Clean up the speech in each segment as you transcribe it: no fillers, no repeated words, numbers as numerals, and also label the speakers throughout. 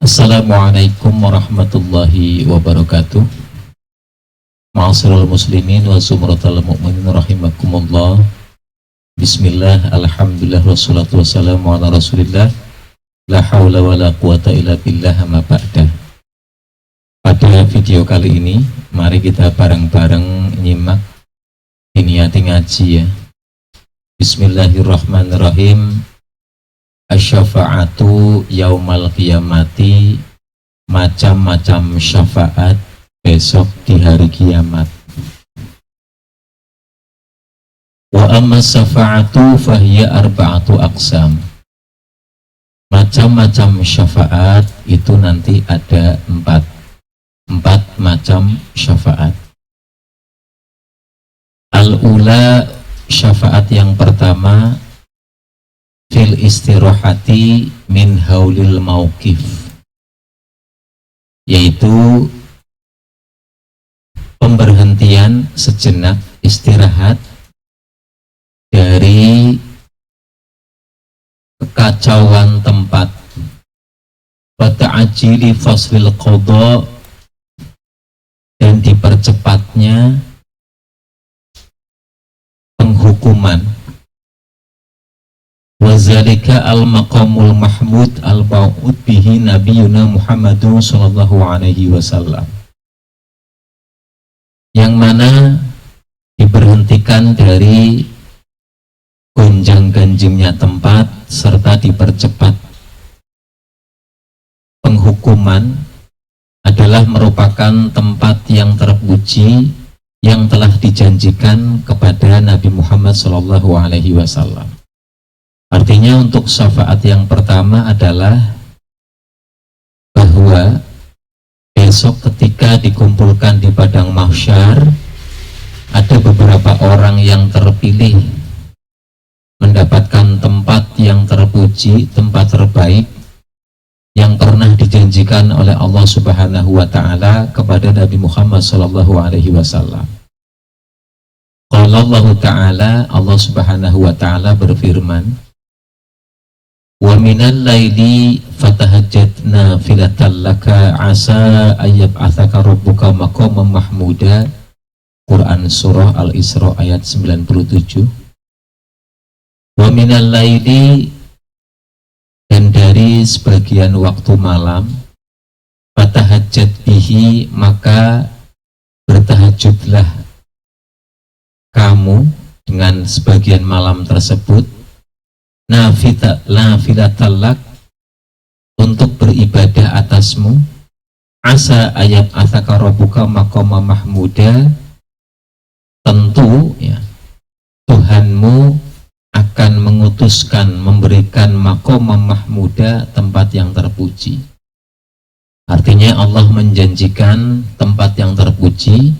Speaker 1: Assalamualaikum warahmatullahi wabarakatuh. Ma'asyiral muslimin wa sumratal mu'minin rahimakumullah. Bismillah, alhamdulillah, wassalatu wassalamu ala rasulillah. La hawla wa la quwata illa billah ma ba'dah. Pada video kali ini, mari kita bareng-bareng nyimak diniati ngaji ya. Bismillahirrahmanirrahim. Asyafa'atu yaumal qiyamati, macam-macam syafaat besok di hari kiamat. Wa amma syafa'atu fahiya arba'atu aqsam. Macam-macam syafaat itu nanti ada empat macam syafaat. Al-ula, syafaat yang pertama, fil istirahati min haulil mauqif, yaitu pemberhentian sejenak, istirahat dari kekacauan tempat, wa ta'jili faslil qada, dan dipercepatnya penghukuman. Wazalika al-maqamul mahmud al-ba'ud bihi nabiyuna Muhammadun sallallahu alaihi wasallam, yang mana diberhentikan dari gonjang-ganjingnya tempat serta dipercepat penghukuman, adalah merupakan tempat yang terpuji yang telah dijanjikan kepada Nabi Muhammad sallallahu alaihi wasallam. Artinya untuk syafaat yang pertama adalah bahwa besok ketika dikumpulkan di padang mahsyar, ada beberapa orang yang terpilih mendapatkan tempat yang terpuji, tempat terbaik yang pernah dijanjikan oleh Allah Subhanahu wa taala kepada Nabi Muhammad sallallahu alaihi wasallam. Qala Allah taala, Allah Subhanahu wa taala berfirman, wa minal laili fatahajjatna filatan laka asa ayyab'atsaka rabbuka maqaman mahmuda. Quran surah Al-Isra ayat 97. Wa minal laili, dan dari sebagian waktu malam, fatahajjat bihi, maka bertahajudlah kamu dengan sebagian malam tersebut, nafilatallak, untuk beribadah atasmu, asa ayat athaka rabbuka maqama mahmuda, tentu ya Tuhanmu akan mengutuskan, memberikan maqama mahmuda, tempat yang terpuji. Artinya Allah menjanjikan tempat yang terpuji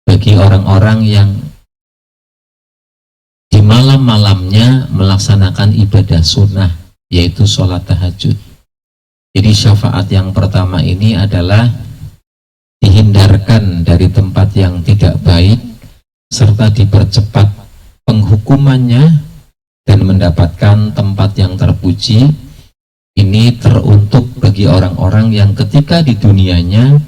Speaker 1: bagi orang-orang yang di malam-malamnya melaksanakan ibadah sunnah, yaitu sholat tahajud. Jadi syafaat yang pertama ini adalah dihindarkan dari tempat yang tidak baik serta dipercepat penghukumannya dan mendapatkan tempat yang terpuji. Ini teruntuk bagi orang-orang yang ketika di dunianya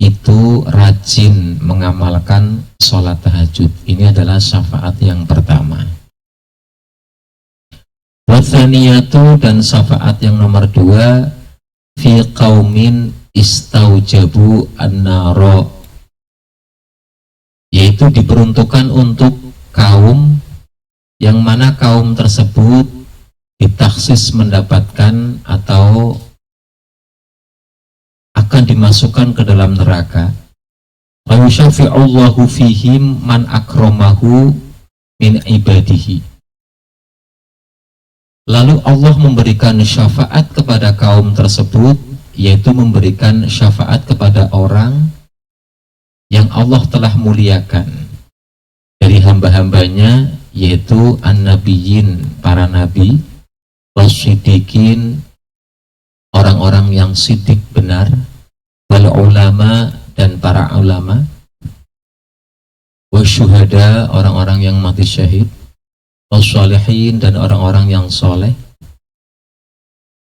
Speaker 1: itu rajin mengamalkan sholat tahajud. Ini adalah syafaat yang pertama. Wathaniyatu, dan syafaat yang nomor dua, fi qaumin istaujabu an-nara, yaitu diperuntukkan untuk kaum yang mana kaum tersebut ditaksis mendapatkan atau akan dimasukkan ke dalam neraka. Wa yusyafi'ullahu fihim man akramahu min ibadihi. Lalu Allah memberikan syafaat kepada kaum tersebut, yaitu memberikan syafaat kepada orang yang Allah telah muliakan dari hamba-hambanya, yaitu an-nabiyyin, para nabi, was-siddiqin, orang-orang yang siddiq benar, wal ulama, dan para ulama, wasyuhada, orang-orang yang mati syahid, wassalihin, dan orang-orang yang soleh.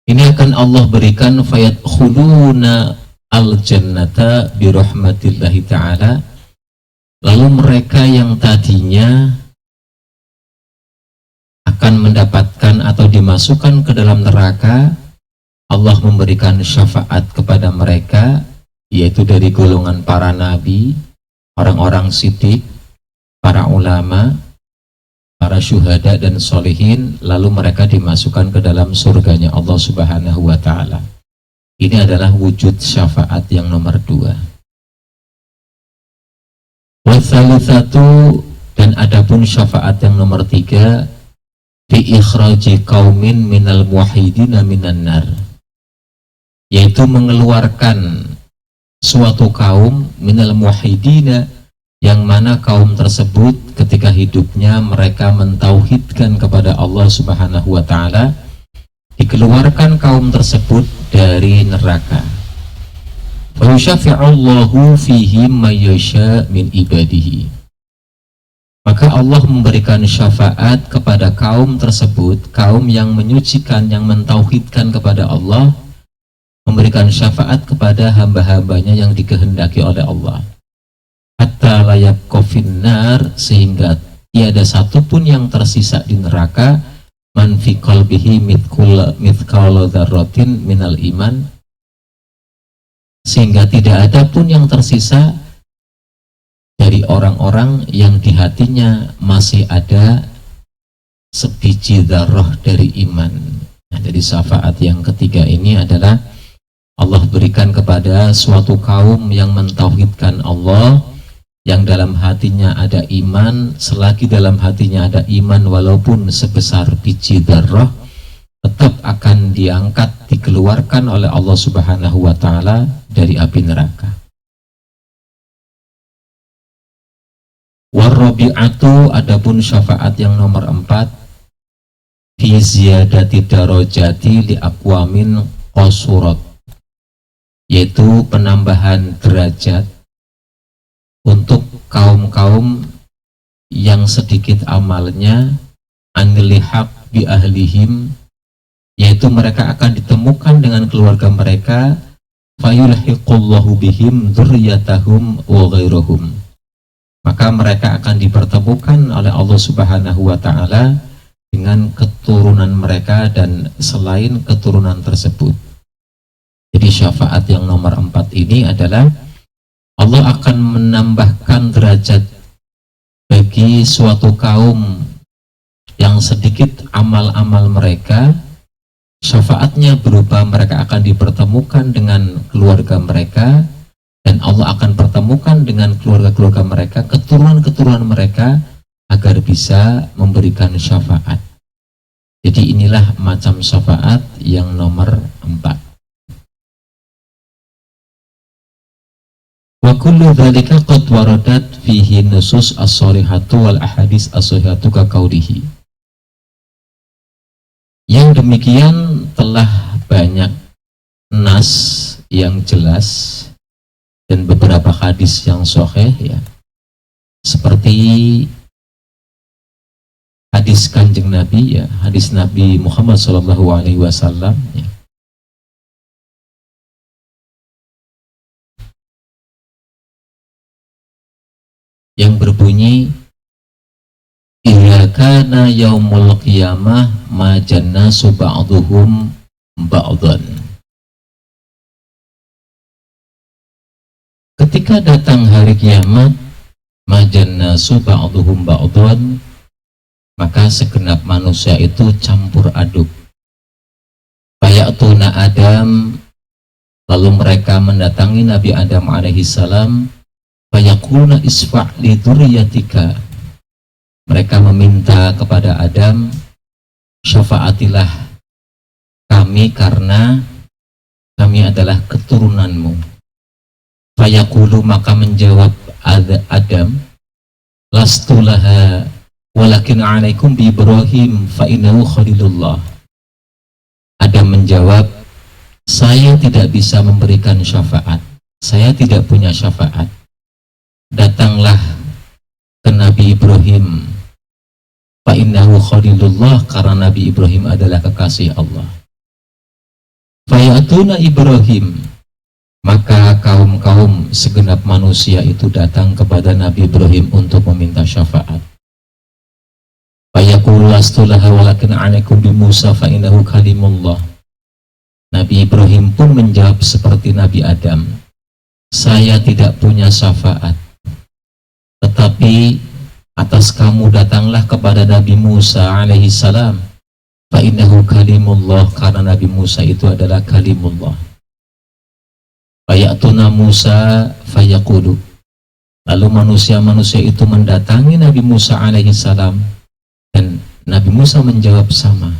Speaker 1: Ini akan Allah berikan fayadkhuluna al-jannata birahmatillahi ta'ala. Lalu mereka yang tadinya akan mendapatkan atau dimasukkan ke dalam neraka, Allah memberikan syafaat kepada mereka, yaitu dari golongan para nabi, orang-orang siddiq, para ulama, para syuhada dan solihin, lalu mereka dimasukkan ke dalam surganya Allah Subhanahu wa ta'ala. Ini adalah wujud syafaat yang nomor 2. Wasalitsatu, dan adapun syafaat yang nomor 3, fi ikhraji qaumin minal muwahhidina minan nar, yaitu mengeluarkan suatu kaum minal muwahhidina, yang mana kaum tersebut ketika hidupnya mereka mentauhidkan kepada Allah Subhanahu wa ta'ala, dikeluarkan kaum tersebut dari neraka. Wa yusyafi'ullahu fihim may yasha min ibadihi, maka Allah memberikan syafaat kepada kaum tersebut, kaum yang menyucikan, yang mentauhidkan kepada Allah, memberikan syafaat kepada hamba-hambanya yang dikehendaki oleh Allah. Hatta layak kofinnar, sehingga tiada satupun yang tersisa di neraka, man fi qalbihi mithqala dzarratin minal iman, sehingga tidak ada pun yang tersisa dari orang-orang yang di hatinya masih ada sebiji dzarrah dari iman. Nah, jadi syafaat yang ketiga ini adalah Allah berikan kepada suatu kaum yang mentauhidkan Allah, yang dalam hatinya ada iman. Selagi dalam hatinya ada iman, walaupun sebesar biji dzarrah, tetap akan diangkat, dikeluarkan oleh Allah Subhanahu wa ta'ala dari api neraka. Warrabi'atu, adapun syafaat yang nomor 4, fi ziyadati darajati li aqwamin qasurat, yaitu penambahan derajat untuk kaum-kaum yang sedikit amalnya, anilihaq bi ahlihim, yaitu mereka akan ditemukan dengan keluarga mereka, fayulhiqullahu bihim dzurriyyatahum wa ghairuhum, maka mereka akan dipertemukan oleh Allah Subhanahu wa ta'ala dengan keturunan mereka dan selain keturunan tersebut. Jadi syafaat yang nomor 4 ini adalah Allah akan menambahkan derajat bagi suatu kaum yang sedikit amal-amal mereka. Syafaatnya berupa mereka akan dipertemukan dengan keluarga mereka, dan Allah akan pertemukan dengan keluarga-keluarga mereka, keturunan-keturunan mereka, agar bisa memberikan syafaat. Jadi inilah macam syafaat yang nomor 4. Wa kullu dzalika qad waradat fihi nusus as-sharihatu wal ahadits as-sahihatu ka qaulihi. Yang demikian telah banyak nas yang jelas dan beberapa hadis yang sahih, ya, seperti hadis Kanjeng Nabi, ya, hadis Nabi Muhammad SAW, ya, yang berbunyi, idza kana yaumul qiyamah ma jannasu ba'dhum ba'dhan. Ketika datang hari kiamat, ma jannasu ba'dhum ba'dhan, maka segenap manusia itu campur aduk. Fayatuna Adam, lalu mereka mendatangi Nabi Adam alaihi salam, fayaquluna isfa' li dzurriyyatika, mereka meminta kepada Adam, syafaatilah kami karena kami adalah keturunanmu. Fayaqulu, maka menjawab Adam, lastulaha walakin alaikum bi Ibrahim fa innahu khalilullah. Adam menjawab, saya tidak bisa memberikan syafaat, saya tidak punya syafaat. Datanglah ke Nabi Ibrahim, fa innahu khalilullah, karena Nabi Ibrahim adalah kekasih Allah. Fayatuna Ibrahim, maka kaum-kaum segenap manusia itu datang kepada Nabi Ibrahim untuk meminta syafaat. Fayaqulu lastu laha walakin alaikum bi Musa fa innahu kalimullah. Nabi Ibrahim pun menjawab seperti Nabi Adam, saya tidak punya syafaat, tetapi atas kamu datanglah kepada Nabi Musa alaihi salam, fa innahu kalimullah, karena Nabi Musa itu adalah kalimullah. Fayatuna Musa fayaqulu, lalu manusia-manusia itu mendatangi Nabi Musa alaihi salam, dan Nabi Musa menjawab sama,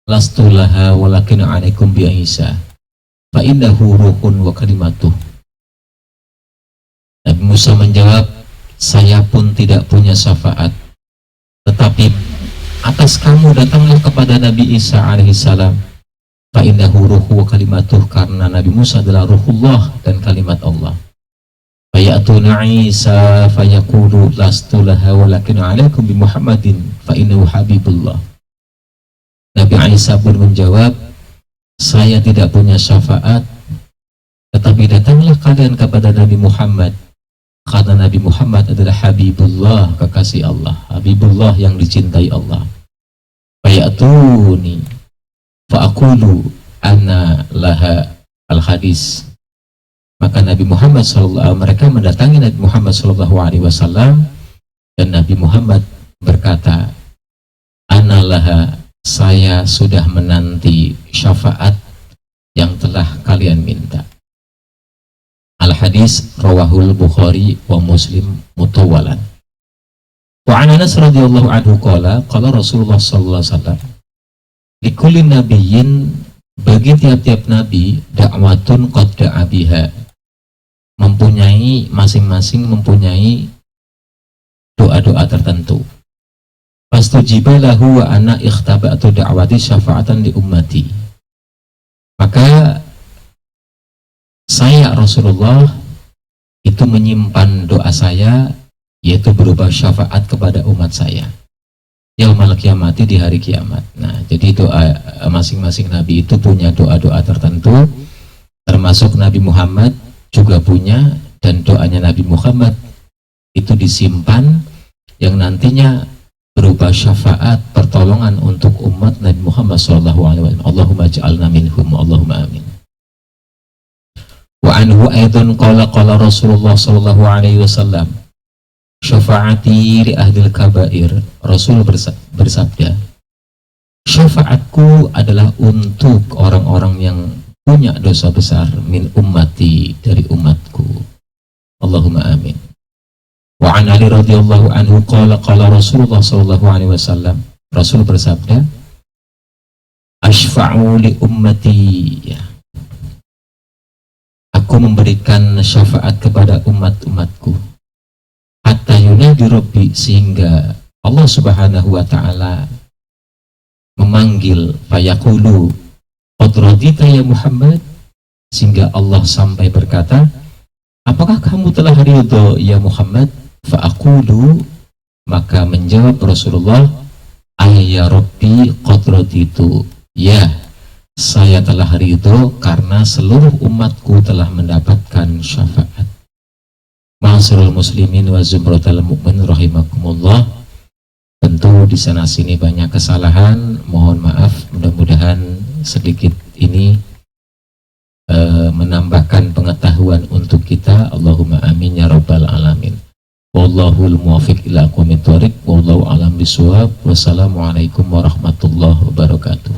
Speaker 1: lastu laha walakin alaikum bi Isa fa innahu ruhun wa kalimatuh. Nabi Musa menjawab, saya pun tidak punya syafaat, tetapi atas kamu datanglah kepada Nabi Isa alaihi salam, fa innahu ruhu wa kalimatuh, karena Nabi Musa adalah ruhullah dan kalimat Allah. Fayatuna Isa fayaqulu lastu laha walakin alaikum bi Muhammadin fa innahu habibullah. Nabi Isa pun menjawab, saya tidak punya syafaat, tetapi datanglah kalian kepada Nabi Muhammad, karena Nabi Muhammad adalah habibullah, kekasih Allah, habibullah yang dicintai Allah. Fayatuni fa'aqulu ana laha al-hadis. Maka Nabi Muhammad mereka mendatangi Nabi Muhammad SAW, dan Nabi Muhammad berkata, ana laha, saya sudah menanti syafaat yang telah kalian minta. Al-hadis rawahul Bukhari wa Muslim mutawwalan. Wa an Anas radhiyallahu anhu qala Rasulullah sallallahu alaihi wasallam, likulli nabiyyin, bagi tiap-tiap nabi, da'watun qad da'a biha, masing-masing mempunyai doa-doa tertentu. Fastujiba lahu wa ana ikhtaba'tu da'wati syafa'atan li ummati. Maka saya Rasulullah itu menyimpan doa saya, yaitu berupa syafaat kepada umat saya yaumul qiyamati, di hari kiamat. Nah, jadi doa masing-masing nabi itu punya doa-doa tertentu, termasuk Nabi Muhammad juga punya, dan doanya Nabi Muhammad itu disimpan yang nantinya berupa syafaat pertolongan untuk umat Nabi Muhammad SAW. Allahumma ja'alna minhum, Allahumma amin. Wa anhu aidan qala Rasulullah sallallahu alaihi wasallam, syafaati li ahlil kabair. Rasul bersabda, syafaatku adalah untuk orang-orang yang punya dosa besar, min ummati, dari umatku. Allahumma amin. Wa an Ali radhiyallahu anhu qala Rasulullah sallallahu alaihi wasallam, Rasul bersabda, asyfa'u li ummati, aku memberikan syafaat kepada umat-umatku, hatta yunadi Rabbi, sehingga Allah Subhanahu wa ta'ala memanggil, fayaqulu qad radita ya Muhammad, sehingga Allah sampai berkata, apakah kamu telah ridho ya Muhammad? Fa'aqulu, maka menjawab Rasulullah, ayya Rabbi qad raditu, ya saya telah ridho karena seluruh umatku telah mendapatkan syafaat. Ma'asyiral muslimin wa zumratal mu'min rahimakumullah. Tentu di sana sini banyak kesalahan, mohon maaf. Mudah-mudahan sedikit ini menambahkan pengetahuan untuk kita. Allahumma amin ya rabbal alamin. Wallahul muwaffiq ila aqwamit thoriq, wallahu alam bisawab. Wassalamualaikum warahmatullahi wabarakatuh.